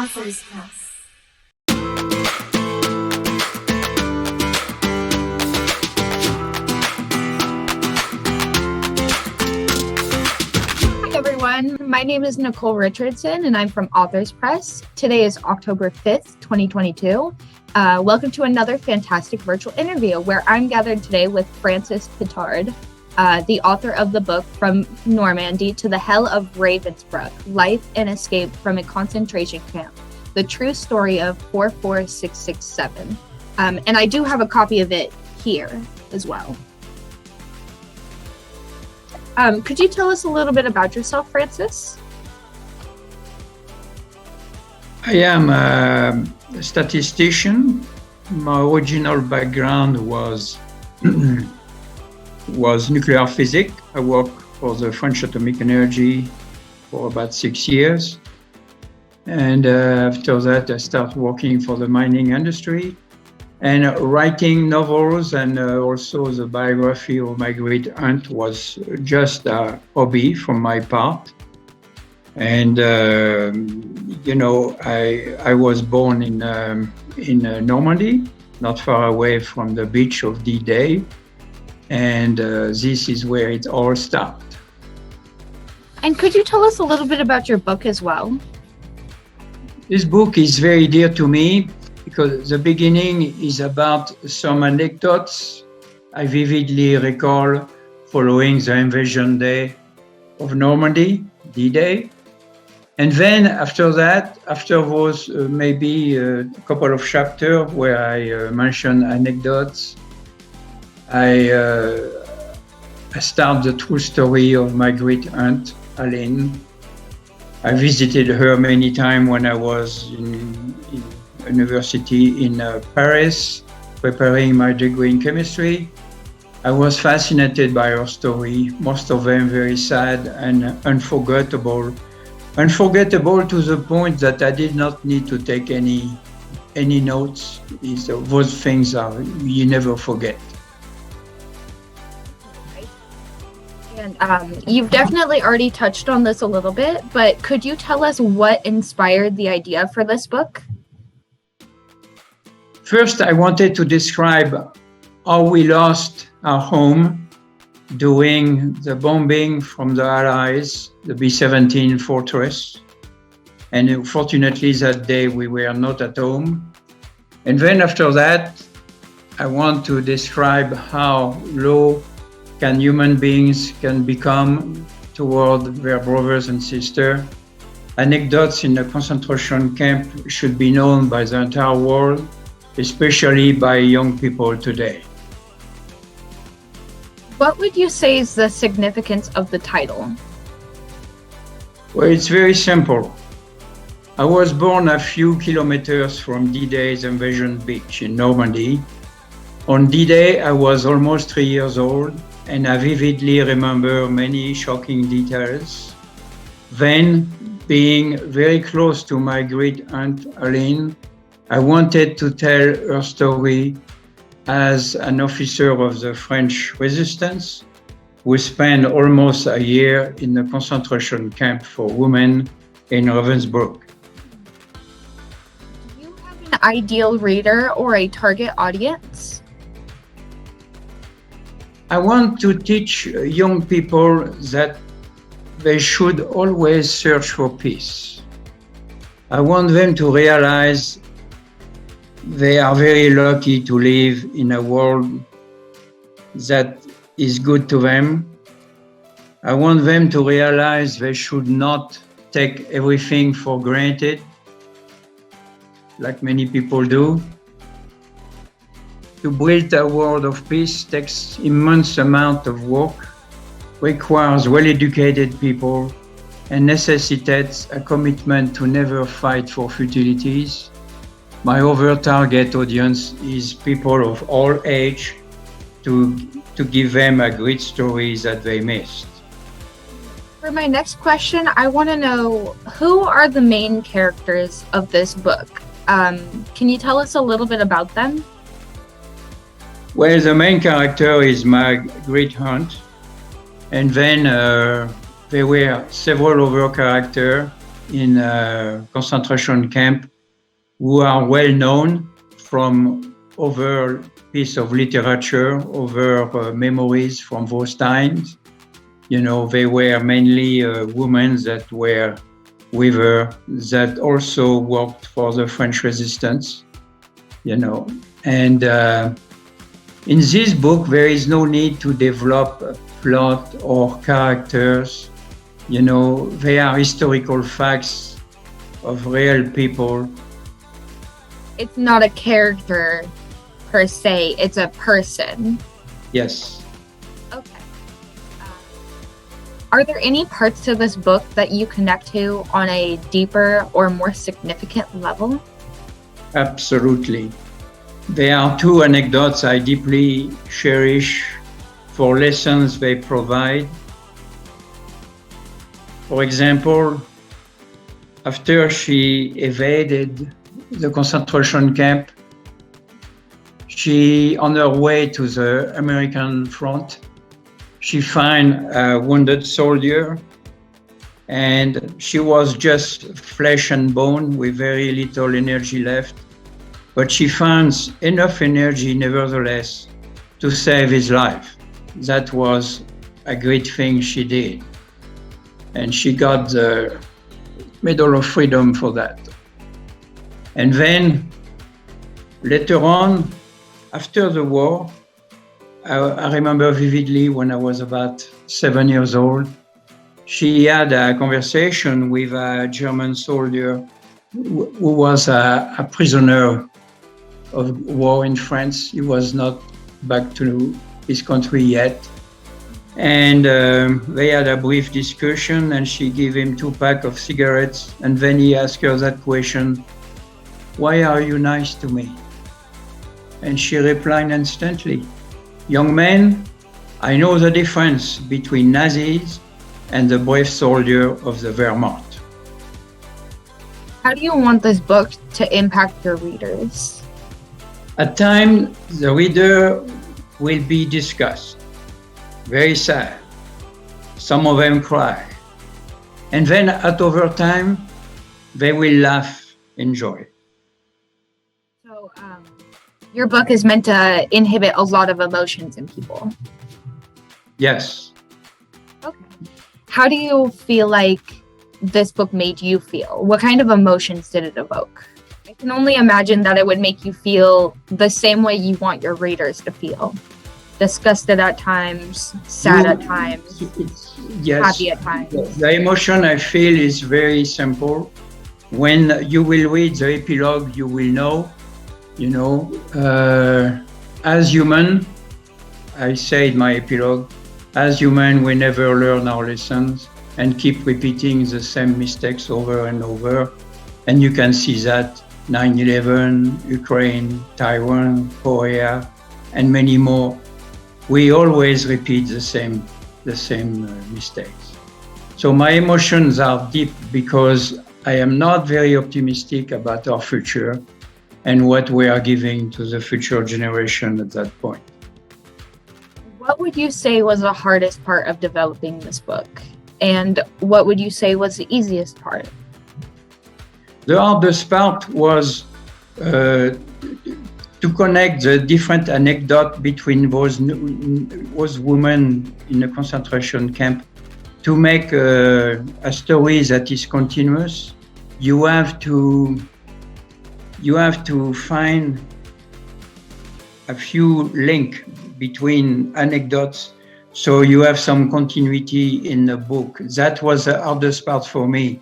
Authors Press. Hi everyone, my name is Nicole Richardson and I'm from Authors Press. Today is October 5th, 2022. Welcome to another fantastic virtual interview where I'm gathered today with Francis Pitard, the author of the book From Normandy to the Hell of Ravensbruck, Life and Escape from a Concentration Camp, the true story of 44667. And I do have a copy of it here as well. Could you tell us a little bit about yourself, Francis? I am a statistician. My original background was nuclear physics. I worked for the French Atomic Energy for about 6 years. And after that, I started working for the mining industry and writing novels, and also the biography of my great aunt was just a hobby from my part. And, I was born in Normandy, not far away from the beach of D-Day. And this is where it all started. And could you tell us a little bit about your book as well? This book is very dear to me because the beginning is about some anecdotes I vividly recall following the invasion day of Normandy, D-Day. And then after that, after those maybe a couple of chapters where I mention anecdotes, I start the true story of my great aunt, Aline. I visited her many times when I was in university in Paris, preparing my degree in chemistry. I was fascinated by her story, most of them very sad and unforgettable. Unforgettable to the point that I did not need to take any notes. Those things you never forget. And you've definitely already touched on this a little bit, but could you tell us what inspired the idea for this book? First, I wanted to describe how we lost our home during the bombing from the Allies, the B-17 fortress. And unfortunately, that day we were not at home. And then after that, I want to describe how low can human beings can become toward their brothers and sisters. Anecdotes in a concentration camp should be known by the entire world, especially by young people today. What would you say is the significance of the title? Well, it's very simple. I was born a few kilometers from D-Day's invasion beach in Normandy. On D-Day, I was almost 3 years old, and I vividly remember many shocking details. Then, being very close to my great aunt Aline, I wanted to tell her story as an officer of the French resistance who spent almost a year in a concentration camp for women in Ravensbruck. Do you have an ideal reader or a target audience? I want to teach young people that they should always search for peace. I want them to realize they are very lucky to live in a world that is good to them. I want them to realize they should not take everything for granted, like many people do. To build a world of peace takes immense amount of work, requires well-educated people, and necessitates a commitment to never fight for futilities. My other target audience is people of all age to give them a great story that they missed. For my next question, I want to know who are the main characters of this book? Can you tell us a little bit about them? Well, the main character is my great aunt, and then there were several other characters in a concentration camp who are well known from other piece of literature, other memories from those times. They were mainly women that were with her that also worked for the French resistance, And in this book, there is no need to develop a plot or characters. They are historical facts of real people. It's not a character per se, it's a person. Yes. Okay. Are there any parts of this book that you connect to on a deeper or more significant level? Absolutely. There are two anecdotes I deeply cherish for lessons they provide. For example, after she evaded the concentration camp, on her way to the American front, she found a wounded soldier, and she was just flesh and bone with very little energy left. But she found enough energy, nevertheless, to save his life. That was a great thing she did. And she got the Medal of Freedom for that. And then, later on, after the war, I remember vividly when I was about 7 years old, she had a conversation with a German soldier who was a prisoner of war in France. He was not back to his country yet. And they had a brief discussion, and she gave him 2 packs of cigarettes. And then he asked her that question, "Why are you nice to me?" And she replied instantly, "Young man, I know the difference between Nazis and the brave soldier of the Wehrmacht." How do you want this book to impact your readers? At times, the reader will be disgusted, very sad. Some of them cry. And then at other time, they will laugh in joy. So your book is meant to inhibit a lot of emotions in people. Yes. Okay. How do you feel like this book made you feel? What kind of emotions did it evoke? I can only imagine that it would make you feel the same way you want your readers to feel. Disgusted at times, sad at times, yes, happy at times. The emotion I feel is very simple. When you will read the epilogue, you will know, as human, I say in my epilogue, as human, we never learn our lessons and keep repeating the same mistakes over and over. And you can see that 9/11, Ukraine, Taiwan, Korea, and many more. We always repeat the same mistakes. So my emotions are deep because I am not very optimistic about our future and what we are giving to the future generation at that point. What would you say was the hardest part of developing this book? And what would you say was the easiest part? The hardest part was to connect the different anecdotes between those women in a concentration camp. To make a story that is continuous, you have to find a few links between anecdotes, so you have some continuity in the book. That was the hardest part for me.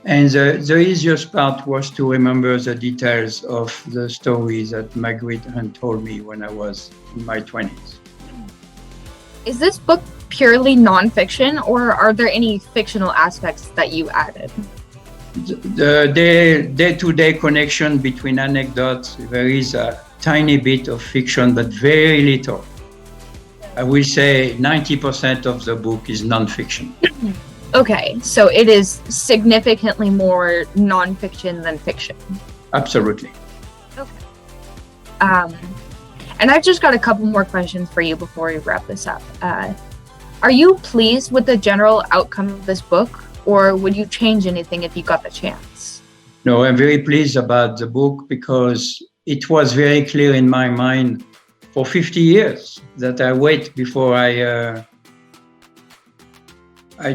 And the easiest part was to remember the details of the story that Marguerite had told me when I was in my 20s. Is this book purely nonfiction, or are there any fictional aspects that you added? The day-to-day connection between anecdotes, there is a tiny bit of fiction, but very little. I will say 90% of the book is nonfiction. Okay, so it is significantly more nonfiction than fiction. Absolutely. Okay. And I've just got a couple more questions for you before we wrap this up. Are you pleased with the general outcome of this book, or would you change anything if you got the chance? No, I'm very pleased about the book because it was very clear in my mind for 50 years that I wait before I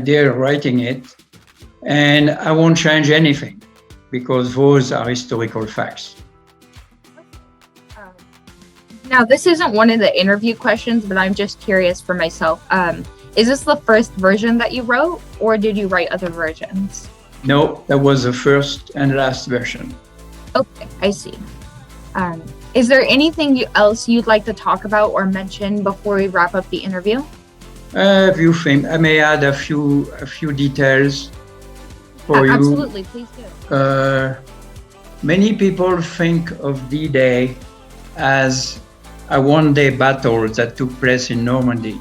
dare writing it. And I won't change anything because those are historical facts. Now, this isn't one of the interview questions, but I'm just curious for myself. Is this the first version that you wrote, or did you write other versions? No, that was the first and last version. Okay, I see. Is there anything else you'd like to talk about or mention before we wrap up the interview? A few things. I may add a few details for you. Absolutely, please do. Many people think of D-Day as a one-day battle that took place in Normandy.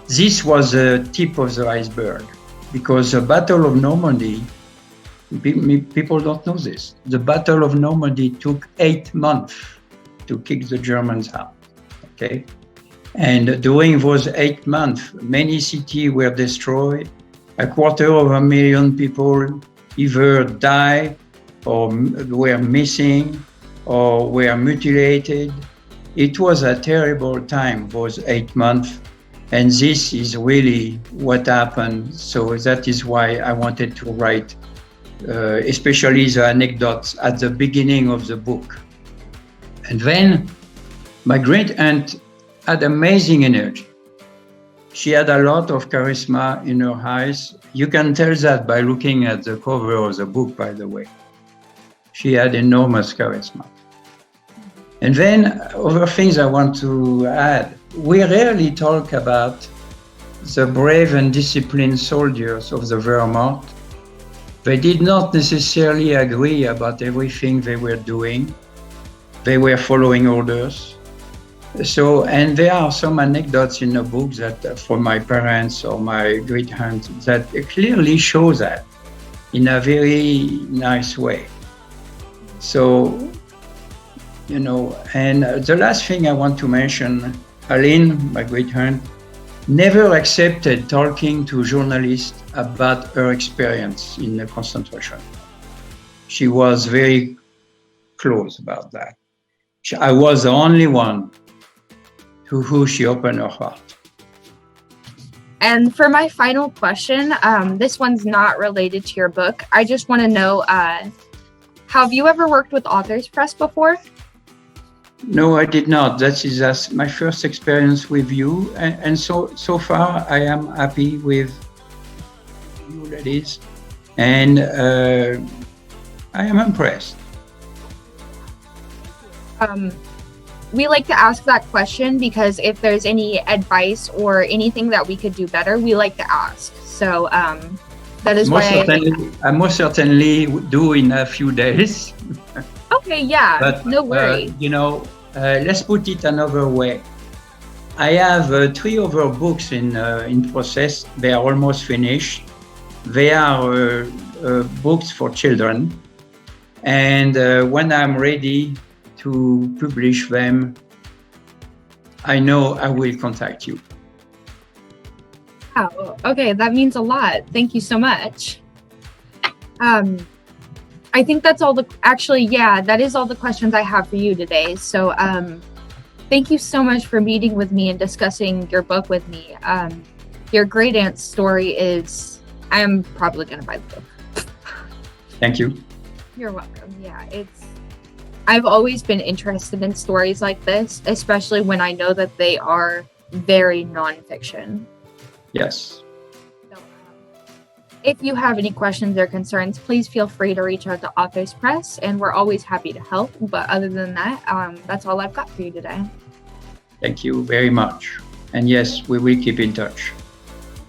This was the tip of the iceberg because the Battle of Normandy, people don't know this. The Battle of Normandy took 8 months to kick the Germans out, okay? And during those 8 months, many cities were destroyed. 250,000 people either died or were missing or were mutilated. It was a terrible time, those 8 months. And this is really what happened. So that is why I wanted to write, especially the anecdotes at the beginning of the book. And then my great aunt had amazing energy. She had a lot of charisma in her eyes. You can tell that by looking at the cover of the book, by the way. She had enormous charisma. And then other things I want to add. We rarely talk about the brave and disciplined soldiers of the Wehrmacht. They did not necessarily agree about everything they were doing. They were following orders. So, and there are some anecdotes in the book that from my parents or my great aunt that clearly show that in a very nice way. So, and the last thing I want to mention, Aline, my great aunt, never accepted talking to journalists about her experience in the concentration. She was very close about that. I was the only one to who she opened her heart. And for my final question, this one's not related to your book. I just want to know, have you ever worked with Authors Press before? No, I did not. That is my first experience with you. And so far, I am happy with you, ladies. And I am impressed. We like to ask that question because if there's any advice or anything that we could do better, we like to ask. So that is why I most certainly do in a few days. Okay, yeah, but, no worries. Let's put it another way. I have 3 other books in process. They are almost finished. They are books for children. And when I'm ready to publish them, I know I will contact you. Wow, okay, that means a lot. Thank you so much. I think that's all that is all the questions I have for you today. So thank you so much for meeting with me and discussing your book with me. Your great aunt's story I am probably going to buy the book. Thank you. You're welcome. Yeah, I've always been interested in stories like this, especially when I know that they are very nonfiction. Yes. So, if you have any questions or concerns, please feel free to reach out to Authors Press, and we're always happy to help. But other than that, that's all I've got for you today. Thank you very much. And yes, we will keep in touch.